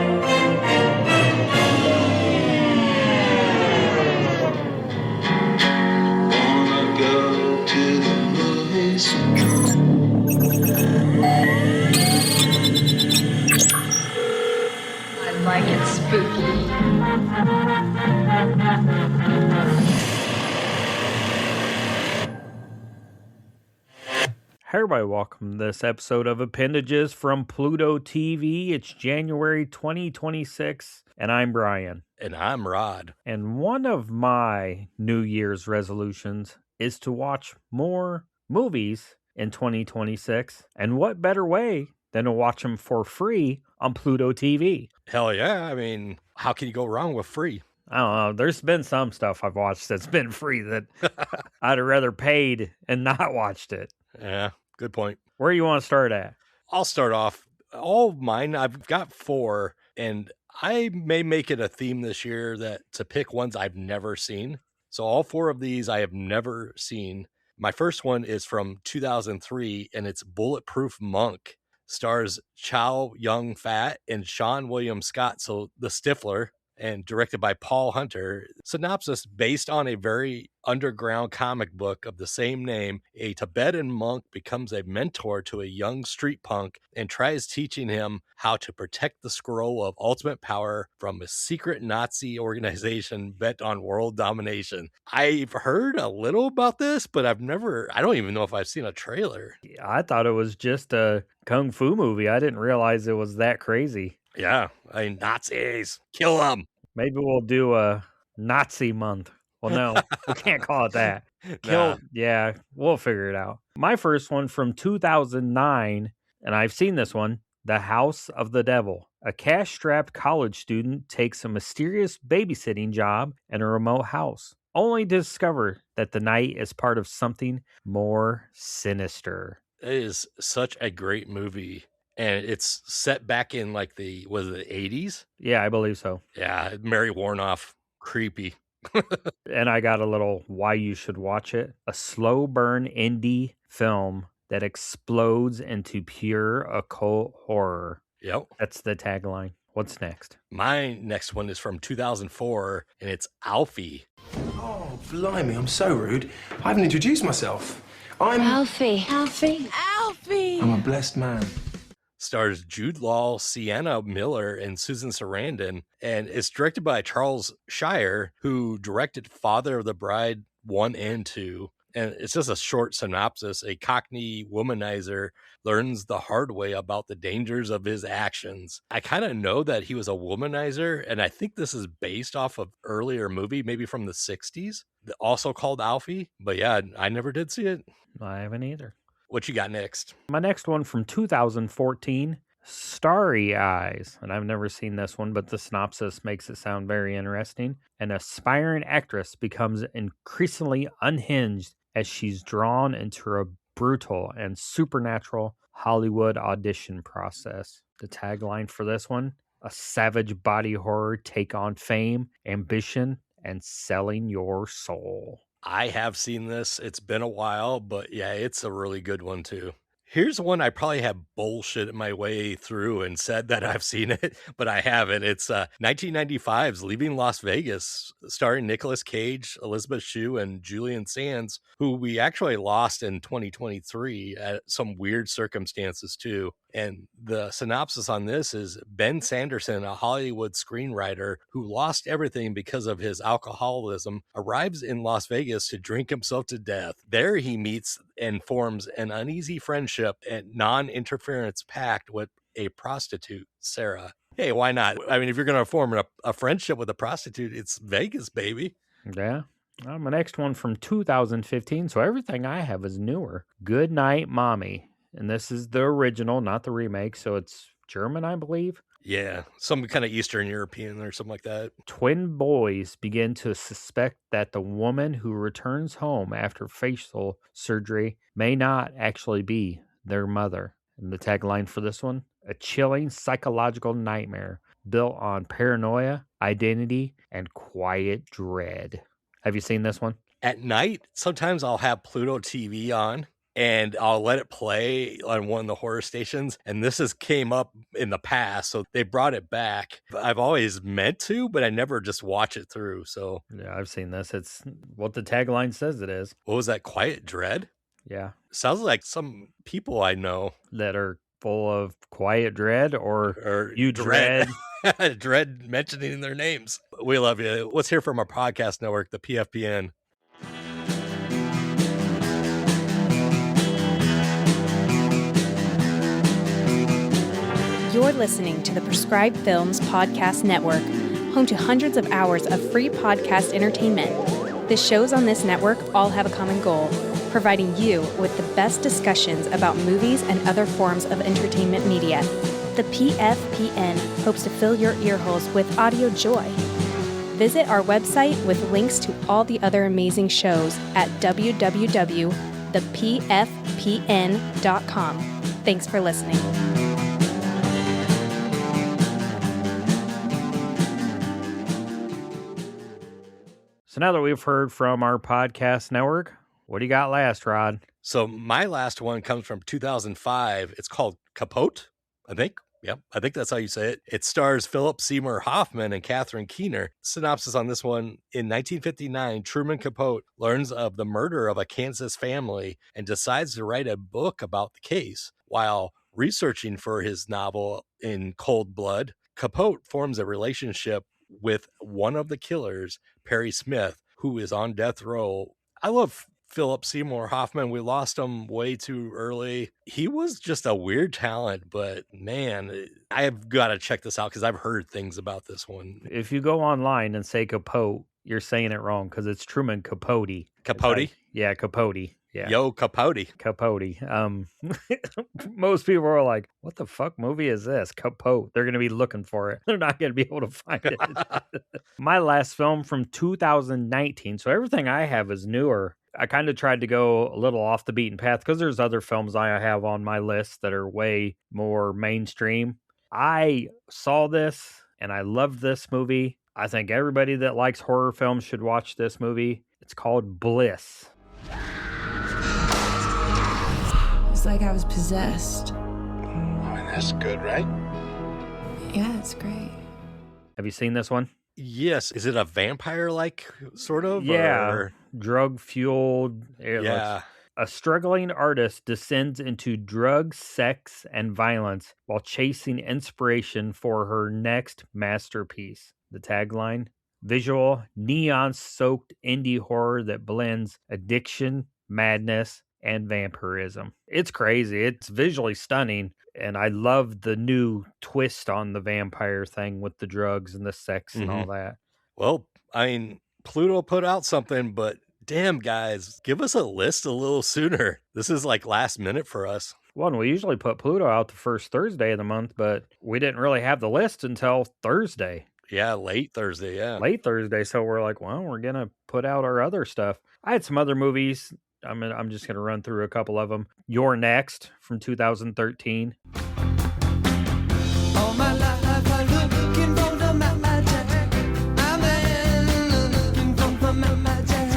Wanna go to the movies? I like it spooky. Hey everybody, welcome to this episode of Appendages from Pluto TV. It's January 2026, and I'm Brian. And I'm Rod. And one of my New Year's resolutions is to watch more movies in 2026. And what better way than to watch them for free on Pluto TV? Hell yeah. I mean, how can you go wrong with free? I don't know. There's been some stuff I've watched that's been free that I'd have rather paid and not watched it. Yeah, good point. Where do you want to start at? I'll start off. All of mine, I've got 4, and I may make it a theme this year that to pick ones I've never seen. So all 4 of these I have never seen. My first one is from 2003, and it's Bulletproof Monk. Stars Chow Yun-fat and Sean William Scott, so the Stifler, and directed by Paul Hunter. Synopsis: based on a very underground comic book of the same name, a Tibetan monk becomes a mentor to a young street punk and tries teaching him how to protect the scroll of ultimate power from a secret Nazi organization bent on world domination. I've heard a little about this, but I don't even know if I've seen a trailer. I thought it was just a kung fu movie. I didn't realize it was that crazy. Yeah, I mean, Nazis, kill them. Maybe we'll do a Nazi month. Well, no, we can't call it that. Nah. Yeah, we'll figure it out. My first one from 2009, and I've seen this one, The House of the Devil. A cash-strapped college student takes a mysterious babysitting job in a remote house, only to discover that the night is part of something more sinister. It is such a great movie. And it's set back in like the 80s? Yeah, I believe so. Yeah, Mary Warnoff, creepy. And I got a little why you should watch it. A slow burn indie film that explodes into pure occult horror. Yep. That's the tagline. What's next? My next one is from 2004, and it's Alfie. Oh, blimey, I'm so rude. I haven't introduced myself. I'm Alfie. I'm a blessed man. Stars Jude Law, Sienna Miller, and Susan Sarandon, and it's directed by Charles Shire, who directed Father of the Bride 1 and 2. And it's just a short synopsis. A Cockney womanizer learns the hard way about the dangers of his actions. I kind of know that he was a womanizer, and I think this is based off of earlier movie, maybe from the 60s, also called Alfie. But yeah, I never did see it. I haven't either. What you got next? My next one from 2014, Starry Eyes. And I've never seen this one, but the synopsis makes it sound very interesting. An aspiring actress becomes increasingly unhinged as she's drawn into a brutal and supernatural Hollywood audition process. The tagline for this one: a savage body horror take on fame, ambition, and selling your soul. I have seen this. It's been a while, but yeah, it's a really good one too. Here's one I probably have bullshit my way through and said that I've seen it, but I haven't. It's 1995's Leaving Las Vegas, starring Nicolas Cage, Elizabeth Shue, and Julian Sands, who we actually lost in 2023 at some weird circumstances too. And the synopsis on this is Ben Sanderson, a Hollywood screenwriter who lost everything because of his alcoholism, arrives in Las Vegas to drink himself to death. There he meets and forms an uneasy friendship and non-interference pact with a prostitute, Sarah. Hey, why not? I mean, if you're going to form a friendship with a prostitute, it's Vegas, baby. Yeah. My next one from 2015, so everything I have is newer. Good Night, Mommy. And this is the original, not the remake, so it's German, I believe. Yeah, some kind of Eastern European or something like that. Twin boys begin to suspect that the woman who returns home after facial surgery may not actually be their mother. And the tagline for this one: a chilling psychological nightmare built on paranoia, identity, and quiet dread. Have you seen this one? At night, sometimes I'll have Pluto TV on, and I'll let it play on one of the horror stations. And this has came up in the past, so they brought it back. I've always meant to, but I never just watch it through. So Yeah, I've seen this. It's what the tagline says it is. what was that? Quiet Dread? Yeah, Sounds like some people I know. that are full of quiet dread, or you dread dread. dread mentioning their names. We love you. Let's hear from our podcast network, the PFPN. You're listening to the Prescribed Films Podcast Network, home to hundreds of hours of free podcast entertainment. The shows on this network all have a common goal: providing you with the best discussions about movies and other forms of entertainment media. The PFPN hopes to fill your earholes with audio joy. Visit our website with links to all the other amazing shows at www.thepfpn.com. Thanks for listening. So now that we've heard from our podcast network, what do you got last, Rod? So my last one comes from 2005. It's called Capote, I think. Yep, I think that's how you say it. It stars Philip Seymour Hoffman and Catherine Keener. Synopsis on this one: in 1959, Truman Capote learns of the murder of a Kansas family and decides to write a book about the case. While researching for his novel In Cold Blood, Capote forms a relationship with one of the killers, Perry Smith, who is on death row. I love Philip Seymour Hoffman. We lost him way too early. He was just a weird talent, but man, I've got to check this out because I've heard things about this one. If you go online and say Capote, you're saying it wrong because it's Truman Capote. Capote? Yeah, Capote. Yeah. Yo, Capote. Capote. Most people are like, what the fuck movie is this? Capote. They're going to be looking for it. They're not going to be able to find it. My last film from 2019. So everything I have is newer. I kind of tried to go a little off the beaten path because there's other films I have on my list that are way more mainstream. I saw this and I loved this movie. I think everybody that likes horror films should watch this movie. It's called Bliss. It's like I was possessed. I mean, that's good, right? Yeah, it's great. Have you seen this one? Yes. Is it a vampire-like sort of? Yeah. Or... Drug-fueled. Yeah. A struggling artist descends into drugs, sex, and violence while chasing inspiration for her next masterpiece. The tagline: visual, neon-soaked indie horror that blends addiction, madness, and vampirism. It's crazy. It's visually stunning, and I love the new twist on the vampire thing with the drugs and the sex and all that. Well, I mean, Pluto put out something, but damn, guys, give us a list a little sooner. This is like last minute for us. Well, and we usually put Pluto out the first Thursday of the month, but we didn't really have the list until Thursday. Yeah, late Thursday, yeah. Late Thursday, so we're like, well, we're going to put out our other stuff. I had some other movies. I'm just going to run through a couple of them. You're Next from 2013. All my life I'm looking for the magic. I'm looking for the magic.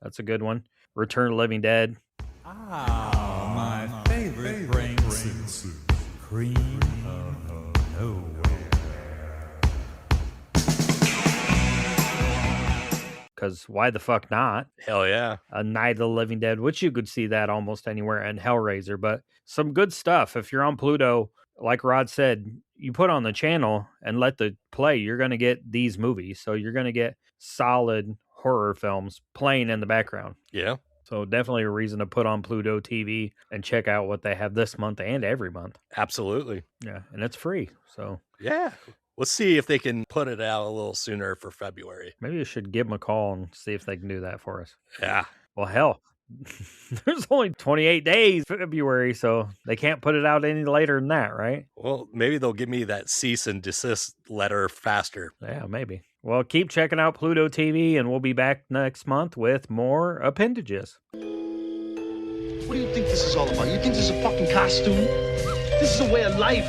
That's a good one. Return of the Living Dead. My favorite brain soup. Cream of nowhere. Because why the fuck not? Hell yeah. A Night of the Living Dead, which you could see that almost anywhere, and Hellraiser. But some good stuff. If you're on Pluto, like Rod said, you put on the channel and let the play, you're going to get these movies. So you're going to get solid horror films playing in the background. Yeah. So definitely a reason to put on Pluto TV and check out what they have this month and every month. Absolutely. Yeah, and it's free. So yeah. Let's see if they can put it out a little sooner for February. Maybe you should give them a call and see if they can do that for us. Yeah. Well, hell, there's only 28 days February, so they can't put it out any later than that, right? Well, maybe they'll give me that cease and desist letter faster. Yeah, maybe. Well, keep checking out Pluto TV, and we'll be back next month with more Appendages. What do you think this is all about? You think this is a fucking costume? This is a way of life.